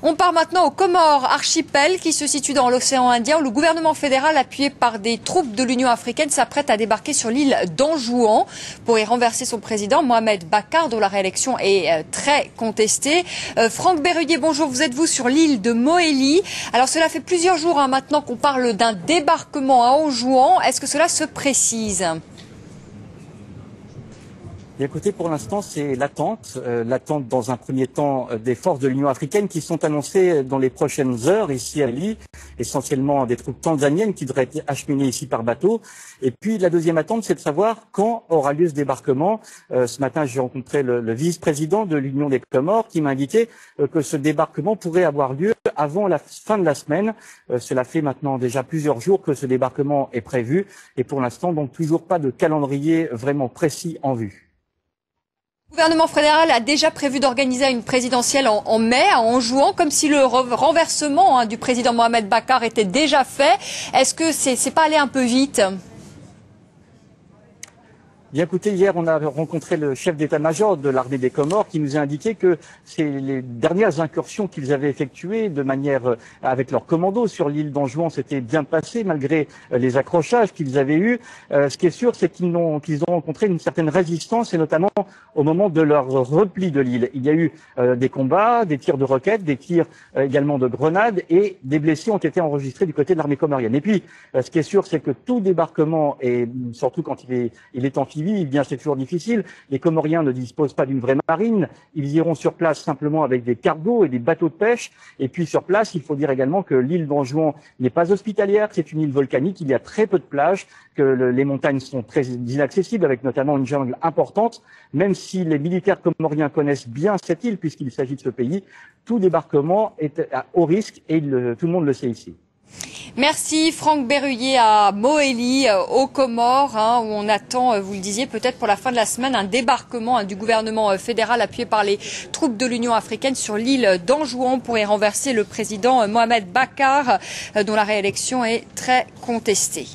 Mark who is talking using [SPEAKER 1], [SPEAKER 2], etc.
[SPEAKER 1] On part maintenant aux Comores, archipel qui se situe dans l'océan Indien, où le gouvernement fédéral, appuyé par des troupes de l'Union africaine, s'apprête à débarquer sur l'île d'Anjouan pour y renverser son président, Mohamed Bakar, dont la réélection est très contestée. Franck Berruyer, bonjour, vous êtes sur l'île de Mohéli. Alors cela fait plusieurs jours maintenant qu'on parle d'un débarquement à Anjouan. Est-ce que cela se précise ?
[SPEAKER 2] Écoutez, pour l'instant, c'est l'attente dans un premier temps des forces de l'Union africaine qui sont annoncées dans les prochaines heures ici à Mohéli, essentiellement des troupes tanzaniennes qui devraient être acheminées ici par bateau. Et puis la deuxième attente, c'est de savoir quand aura lieu ce débarquement. Ce matin, j'ai rencontré le vice-président de l'Union des Comores qui m'a indiqué que ce débarquement pourrait avoir lieu avant la fin de la semaine. Cela fait maintenant déjà plusieurs jours que ce débarquement est prévu et pour l'instant, donc toujours pas de calendrier vraiment précis en vue.
[SPEAKER 1] Le gouvernement fédéral a déjà prévu d'organiser une présidentielle en mai à Anjouan, comme si le renversement du président Mohamed Bakar était déjà fait. Est-ce que c'est pas allé un peu vite ?
[SPEAKER 2] Bien écoutez, hier on a rencontré le chef d'état-major de l'armée des Comores qui nous a indiqué que c'est les dernières incursions qu'ils avaient effectuées de manière avec leurs commandos sur l'île d'Anjouan s'était bien passé malgré les accrochages qu'ils avaient eus. Ce qui est sûr, c'est qu'ils ont rencontré une certaine résistance et notamment au moment de leur repli de l'île. Il y a eu des combats, des tirs de roquettes, des tirs également de grenades et des blessés ont été enregistrés du côté de l'armée comorienne. Et puis, ce qui est sûr, c'est que tout débarquement, et surtout quand il est amphibie, eh bien c'est toujours difficile. Les Comoriens ne disposent pas d'une vraie marine. Ils iront sur place simplement avec des cargos et des bateaux de pêche. Et puis sur place, il faut dire également que l'île d'Anjouan n'est pas hospitalière. C'est une île volcanique. Il y a très peu de plages, que les montagnes sont très inaccessibles, avec notamment une jungle importante. Même si les militaires comoriens connaissent bien cette île, puisqu'il s'agit de ce pays, tout débarquement est à haut risque et tout le monde le sait ici.
[SPEAKER 1] Merci Franck Berruyer à Mohéli, aux Comores, où on attend, vous le disiez, peut-être pour la fin de la semaine, un débarquement du gouvernement fédéral appuyé par les troupes de l'Union africaine sur l'île d'Anjouan pour y renverser le président Mohamed Bakar, dont la réélection est très contestée.